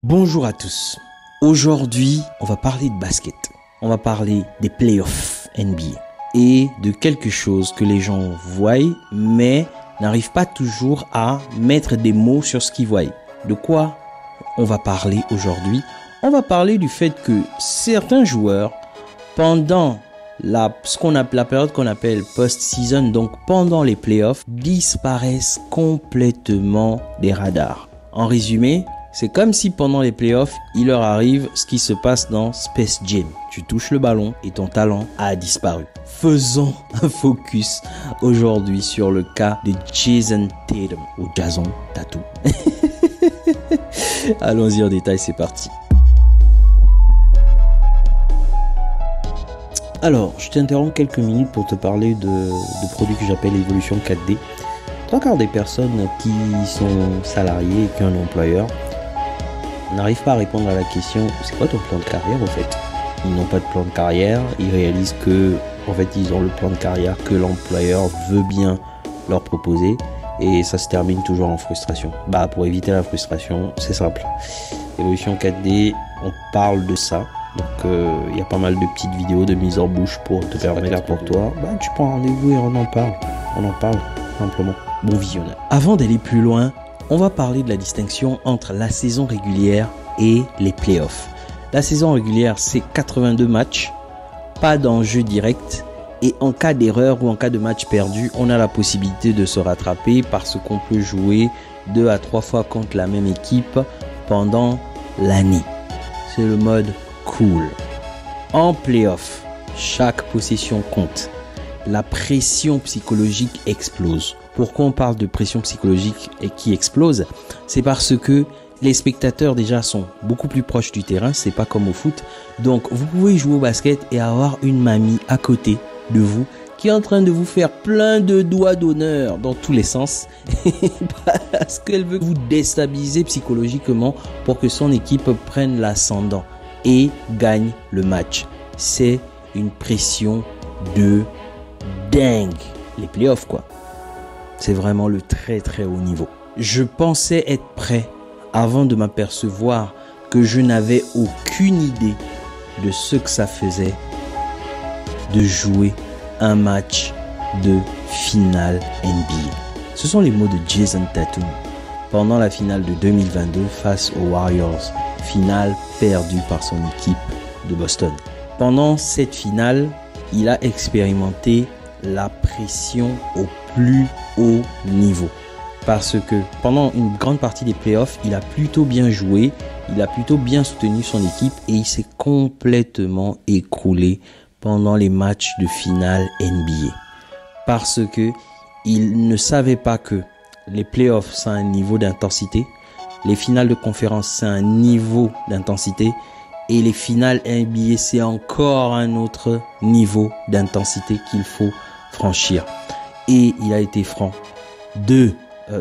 Bonjour à tous. Aujourd'hui, on va parler de basket. On va parler des playoffs NBA et de quelque chose que les gens voient mais n'arrivent pas toujours à mettre des mots sur ce qu'ils voient. De quoi on va parler aujourd'hui? On va parler du fait que certains joueurs, pendant la période qu'on appelle post-season, donc pendant les playoffs, disparaissent complètement des radars. En résumé, c'est comme si pendant les playoffs, il leur arrive ce qui se passe dans Space Jam. Tu touches le ballon et ton talent a disparu. Faisons un focus aujourd'hui sur le cas de Jason Tatum ou Jason Tatum. Allons-y en détail, c'est parti. Alors, je t'interromps quelques minutes pour te parler de produits que j'appelle Evolution 4D. Trois quarts des personnes qui sont salariées et qui ont un employeur n'arrivent pas à répondre à la question « c'est quoi ton plan de carrière en fait ?» Ils n'ont pas de plan de carrière, ils réalisent que en fait ils ont le plan de carrière que l'employeur veut bien leur proposer et ça se termine toujours en frustration. Pour éviter la frustration, c'est simple. Evolution 4D, on parle de ça. Donc il y a pas mal de petites vidéos de mise en bouche pour te permettre pour toi. Tu prends rendez-vous et on en parle. On en parle simplement. Bon visionnage. Avant d'aller plus loin, on va parler de la distinction entre la saison régulière et les playoffs. La saison régulière, c'est 82 matchs, pas d'enjeu direct. Et en cas d'erreur ou en cas de match perdu, on a la possibilité de se rattraper parce qu'on peut jouer 2 à 3 fois contre la même équipe pendant l'année. C'est le mode cool. En playoff, chaque possession compte. La pression psychologique explose. Pourquoi on parle de pression psychologique et qui explose? C'est parce que les spectateurs déjà sont beaucoup plus proches du terrain. C'est pas comme au foot. Donc vous pouvez jouer au basket et avoir une mamie à côté de vous qui est en train de vous faire plein de doigts d'honneur dans tous les sens parce qu'elle veut vous déstabiliser psychologiquement pour que son équipe prenne l'ascendant et gagne le match. C'est une pression de dingue. Les playoffs quoi. C'est vraiment le très très haut niveau. Je pensais être prêt avant de m'apercevoir que je n'avais aucune idée de ce que ça faisait de jouer un match de finale NBA. Ce sont les mots de Jason Tatum pendant la finale de 2022 face aux Warriors. Finale perdue par son équipe de Boston. Pendant cette finale, il a expérimenté la pression au plus haut niveau. Parce que pendant une grande partie des playoffs, il a plutôt bien joué, il a plutôt bien soutenu son équipe et il s'est complètement écroulé pendant les matchs de finale NBA. Parce que il ne savait pas que les playoffs, c'est un niveau d'intensité. Les finales de conférence, c'est un niveau d'intensité. Et les finales NBA, c'est encore un autre niveau d'intensité qu'il faut franchir. Et il a été franc.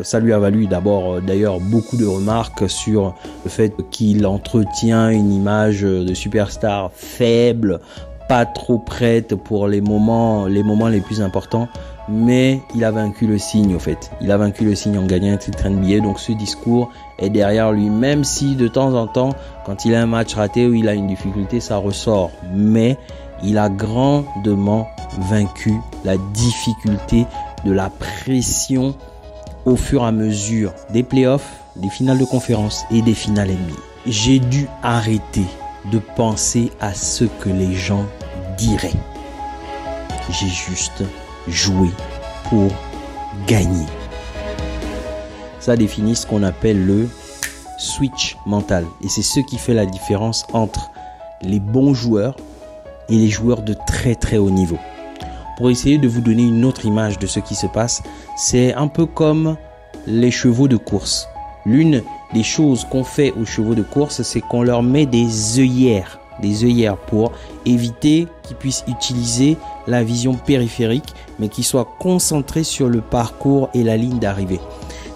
Ça lui a valu d'abord d'ailleurs beaucoup de remarques sur le fait qu'il entretient une image de superstar faible, pas trop prête pour les moments les plus importants. Mais il a vaincu le signe au fait. Il a vaincu le signe en gagnant un titre NBA. Donc ce discours est derrière lui. Même si de temps en temps, quand il a un match raté ou il a une difficulté, ça ressort. Mais il a grandement vaincu la difficulté de la pression au fur et à mesure des playoffs, des finales de conférence et des finales NBA. J'ai dû arrêter de penser à ce que les gens diraient. J'ai juste jouer pour gagner. Ça définit ce qu'on appelle le switch mental. Et c'est ce qui fait la différence entre les bons joueurs et les joueurs de très très haut niveau. Pour essayer de vous donner une autre image de ce qui se passe, c'est un peu comme les chevaux de course. L'une des choses qu'on fait aux chevaux de course, c'est qu'on leur met des œillères pour éviter qu'ils puissent utiliser la vision périphérique, mais qu'ils soient concentrés sur le parcours et la ligne d'arrivée.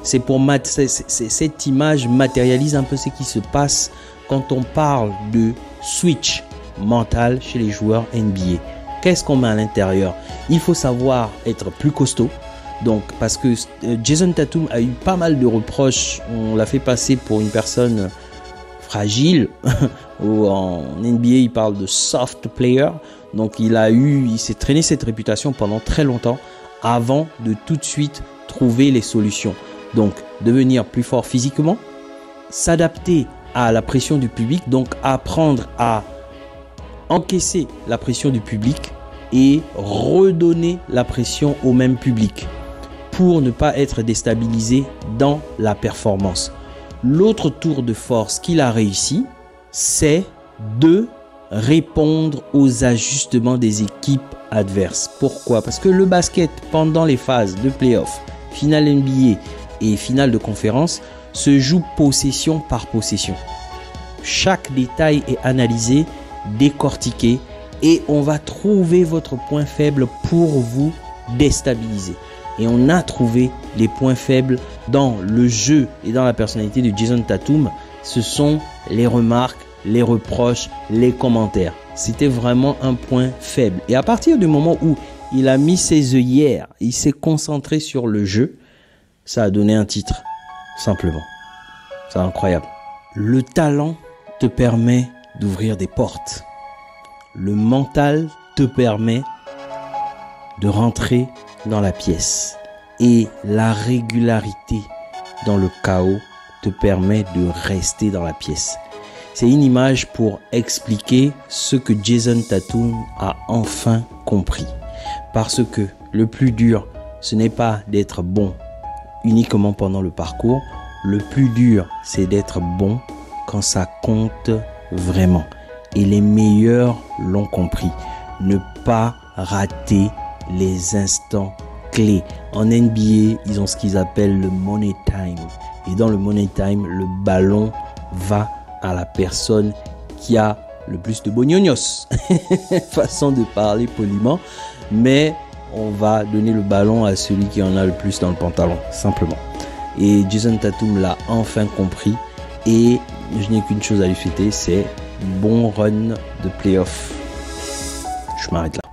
Cette image matérialise un peu ce qui se passe quand on parle de switch mental chez les joueurs NBA. Qu'est-ce qu'on met à l'intérieur? Il faut savoir être plus costaud. Donc, parce que Jason Tatum a eu pas mal de reproches. On l'a fait passer pour une personne fragile. En NBA, il parle de soft player. Donc, il s'est traîné cette réputation pendant très longtemps avant de tout de suite trouver les solutions. Donc, devenir plus fort physiquement, s'adapter à la pression du public, donc apprendre à encaisser la pression du public et redonner la pression au même public pour ne pas être déstabilisé dans la performance. L'autre tour de force qu'il a réussi, c'est de répondre aux ajustements des équipes adverses. Pourquoi? Parce que le basket, pendant les phases de playoff, finale NBA et finale de conférence, se joue possession par possession. Chaque détail est analysé, décortiqué et on va trouver votre point faible pour vous déstabiliser. Et on a trouvé les points faibles dans le jeu et dans la personnalité de Jason Tatum. Ce sont les remarques, les reproches, les commentaires. C'était vraiment un point faible. Et à partir du moment où il a mis ses œillères, il s'est concentré sur le jeu, ça a donné un titre, simplement. C'est incroyable. Le talent te permet d'ouvrir des portes. Le mental te permet de rentrer dans la pièce. Et la régularité dans le chaos te permet de rester dans la pièce. C'est une image pour expliquer ce que Jason Tatum a enfin compris. Parce que le plus dur, ce n'est pas d'être bon uniquement pendant le parcours. Le plus dur, c'est d'être bon quand ça compte vraiment. Et les meilleurs l'ont compris. Ne pas rater les instants clés. En NBA, ils ont ce qu'ils appellent le money time. Et dans le money time, le ballon va à la personne qui a le plus de bognognos. Façon de parler poliment. Mais on va donner le ballon à celui qui en a le plus dans le pantalon, simplement. Et Jason Tatum l'a enfin compris. Et je n'ai qu'une chose à lui souhaiter, c'est bon run de playoff. Je m'arrête là.